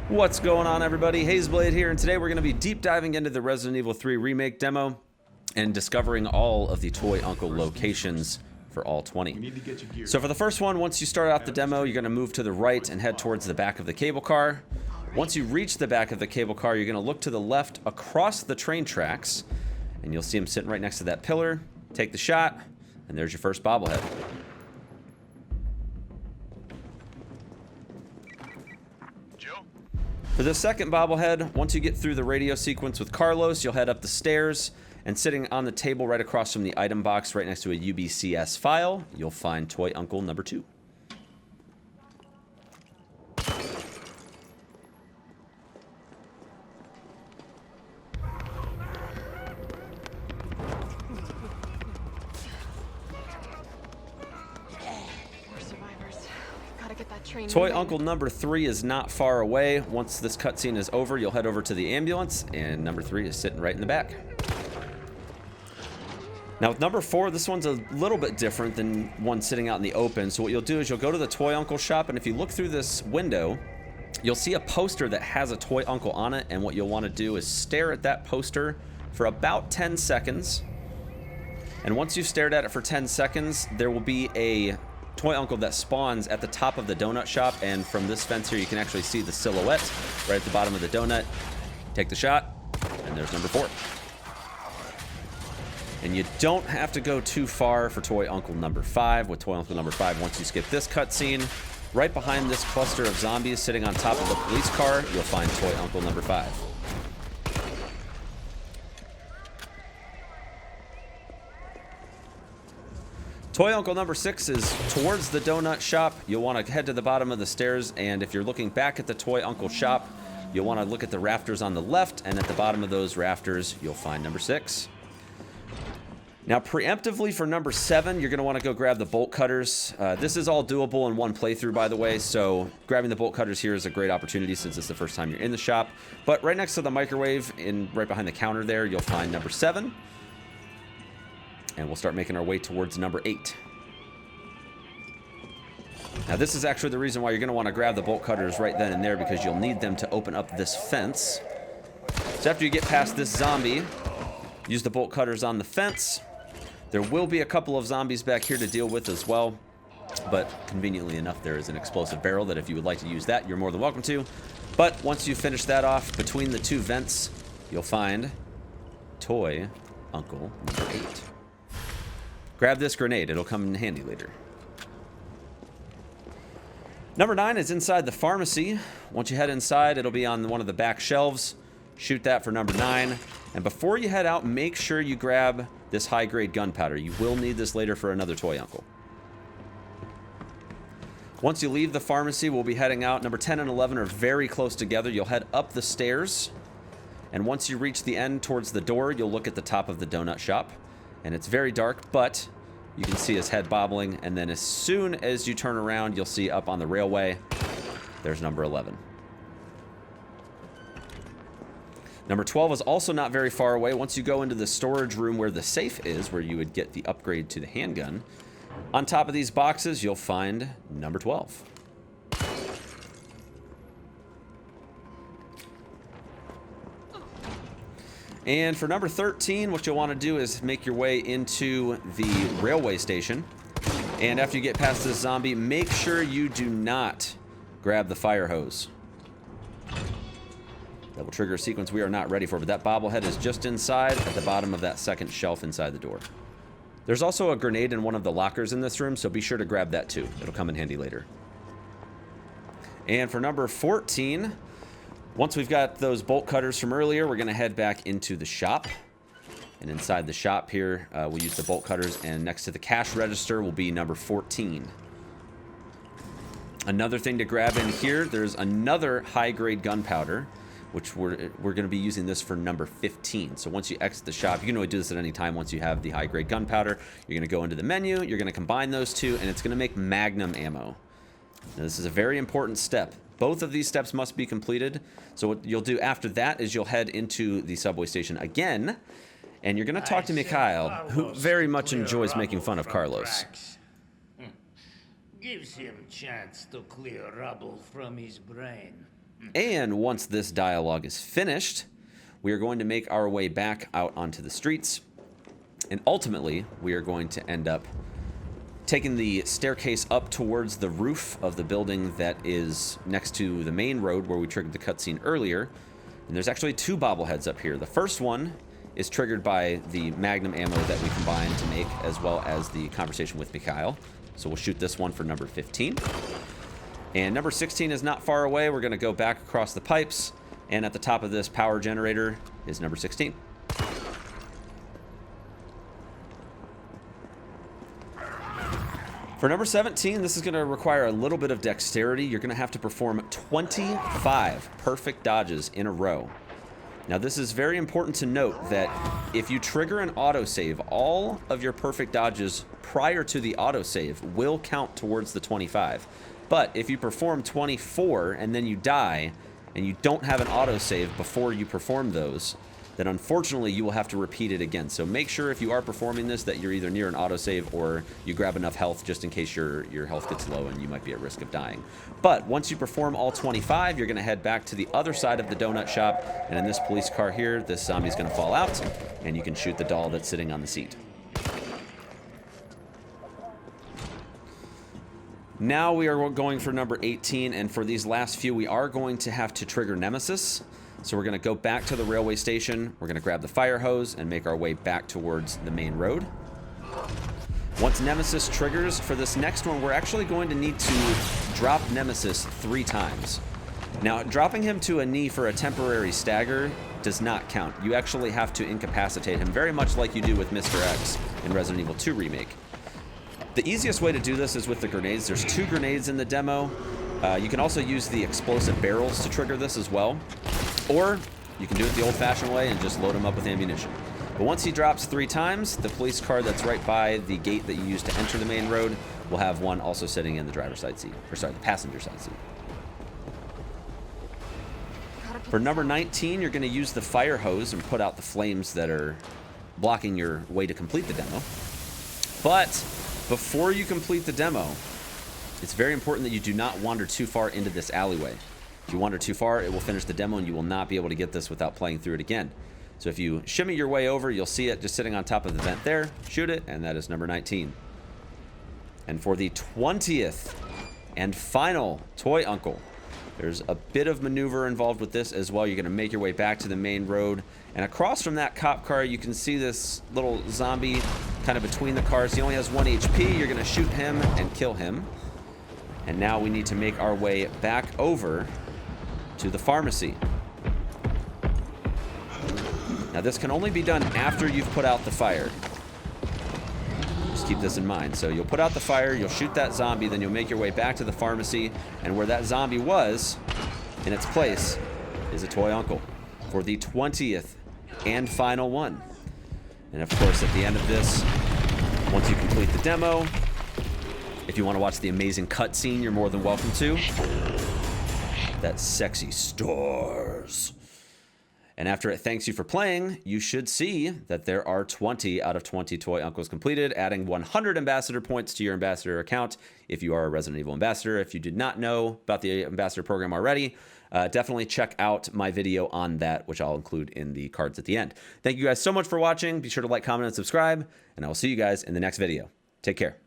What's going on, everybody? Hazeblade here, and today we're going to be deep diving into the Resident Evil 3 Remake demo and discovering all of the Toy Uncle locations for all 20. So for the first one, once you start off the demo, you're going to move to the right and head towards the back of the cable car. Once you reach the back of the cable car, you're going to look to the left across the train tracks, and you'll see him sitting right next to that pillar. Take the shot, and there's your first bobblehead. For the second bobblehead, once you get through the radio sequence with Carlos, you'll head up the stairs, and sitting on the table right across from the item box right next to a U.B.C.S file, you'll find Toy Uncle number 2. Toy Uncle number 3 is not far away. Once this cutscene is over, you'll head over to the ambulance, and number 3 is sitting right in the back. Now with number 4, this one's a little bit different than one sitting out in the open. So what you'll do is you'll go to the Toy Uncle shop, and if you look through this window, you'll see a poster that has a Toy Uncle on it, and what you'll want to do is stare at that poster for about 10 seconds. And once you've stared at it for 10 seconds, there will be a Toy Uncle that spawns at the top of the donut shop, and from this fence here you can actually see the silhouette right at the bottom of the donut. Take the shot, and there's number 4. And you don't have to go too far for Toy Uncle number 5. With Toy Uncle number 5, once you skip this cutscene, right behind this cluster of zombies sitting on top of the police car, you'll find Toy Uncle number 5. Toy Uncle number 6 is towards the donut shop. You'll want to head to the bottom of the stairs, and if you're looking back at the Toy Uncle shop, you'll want to look at the rafters on the left, and at the bottom of those rafters, you'll find number 6. Now, preemptively for number 7, you're going to want to go grab the bolt cutters. This is all doable in one playthrough, by the way, so grabbing the bolt cutters here is a great opportunity since it's the first time you're in the shop. But right next to the microwave, right behind the counter there, you'll find number 7. And we'll start making our way towards number 8. Now this is actually the reason why you're going to want to grab the bolt cutters right then and there, because you'll need them to open up this fence. So after you get past this zombie, use the bolt cutters on the fence. There will be a couple of zombies back here to deal with as well, but conveniently enough there is an explosive barrel that if you would like to use that, you're more than welcome to. But once you finish that off, between the two vents, you'll find Toy Uncle number 8. Grab this grenade, it'll come in handy later. Number 9 is inside the pharmacy. Once you head inside, it'll be on one of the back shelves. Shoot that for number 9. And before you head out, make sure you grab this high-grade gunpowder. You will need this later for another Toy Uncle. Once you leave the pharmacy, we'll be heading out. Number 10 and 11 are very close together. You'll head up the stairs. And once you reach the end towards the door, you'll look at the top of the donut shop. And it's very dark, but you can see his head bobbling, and then as soon as you turn around, you'll see up on the railway, there's number 11. Number 12 is also not very far away. Once you go into the storage room where the safe is, where you would get the upgrade to the handgun, on top of these boxes, you'll find number 12. And for number 13, what you'll want to do is make your way into the railway station. And after you get past this zombie, make sure you do not grab the fire hose. That will trigger a sequence we are not ready for, but that bobblehead is just inside at the bottom of that second shelf inside the door. There's also a grenade in one of the lockers in this room, so be sure to grab that too. It'll come in handy later. And for number 14, once we've got those bolt cutters from earlier, we're going to head back into the shop. And inside the shop here, we'll use the bolt cutters, and next to the cash register will be number 14. Another thing to grab in here, there's another high-grade gunpowder, which we're going to be using this for number 15. So once you exit the shop, you can only do this at any time once you have the high-grade gunpowder. You're going to go into the menu, you're going to combine those two, and it's going to make magnum ammo. Now, this is a very important step. Both of these steps must be completed. So what you'll do after that is you'll head into the subway station again, and you're going to talk to Mikhail, who very much enjoys making fun of Carlos. Gives him chance to clear rubble from his brain. And once this dialogue is finished, we are going to make our way back out onto the streets. And ultimately, we are going to end up taking the staircase up towards the roof of the building that is next to the main road where we triggered the cutscene earlier. And there's actually 2 bobbleheads up here. The first one is triggered by the magnum ammo that we combined to make, as well as the conversation with Mikhail. So we'll shoot this one for number 15. And number 16 is not far away. We're going to go back across the pipes. And at the top of this power generator is number 16. For number 17, this is going to require a little bit of dexterity. You're going to have to perform 25 perfect dodges in a row. Now, this is very important to note that if you trigger an autosave, all of your perfect dodges prior to the autosave will count towards the 25. But if you perform 24 and then you die and you don't have an autosave before you perform those, then unfortunately you will have to repeat it again. So make sure if you are performing this that you're either near an autosave or you grab enough health just in case your health gets low and you might be at risk of dying. But once you perform all 25, you're going to head back to the other side of the donut shop, and in this police car here, this zombie's going to fall out, and you can shoot the doll that's sitting on the seat. Now we are going for number 18, and for these last few, we are going to have to trigger Nemesis. So we're going to go back to the railway station. We're going to grab the fire hose and make our way back towards the main road. Once Nemesis triggers, for this next one, we're actually going to need to drop Nemesis 3 times. Now, dropping him to a knee for a temporary stagger does not count. You actually have to incapacitate him, very much like you do with Mr. X in Resident Evil 2 Remake. The easiest way to do this is with the grenades. There's 2 grenades in the demo. You can also use the explosive barrels to trigger this as well. Or you can do it the old-fashioned way and just load them up with ammunition. But once he drops 3 times, the police car that's right by the gate that you use to enter the main road will have one also sitting in the driver's side seat. Or sorry, the passenger side seat. For number 19, you're going to use the fire hose and put out the flames that are blocking your way to complete the demo. But before you complete the demo, it's very important that you do not wander too far into this alleyway. If you wander too far, it will finish the demo and you will not be able to get this without playing through it again. So if you shimmy your way over, you'll see it just sitting on top of the vent there. Shoot it, and that is number 19. And for the 20th and final Toy Uncle, there's a bit of maneuver involved with this as well. You're going to make your way back to the main road. And across from that cop car, you can see this little zombie kind of between the cars. He only has 1 HP. You're going to shoot him and kill him. And now we need to make our way back over to the pharmacy. Now this can only be done after you've put out the fire. Just keep this in mind. So you'll put out the fire, you'll shoot that zombie, then you'll make your way back to the pharmacy, and where that zombie was, in its place, is a Toy Uncle for the 20th and final one. And of course, at the end of this, once you complete the demo, if you want to watch the amazing cutscene, you're more than welcome to. That sexy stars. And after it thanks you for playing, you should see that there are 20 out of 20 Toy Uncles completed, adding 100 ambassador points to your ambassador account if you are a Resident Evil ambassador. If you did not know about the ambassador program already, definitely check out my video on that, which I'll include in the cards at the end. Thank you guys so much for watching. Be sure to like, comment, and subscribe, and I will see you guys in the next video. Take care.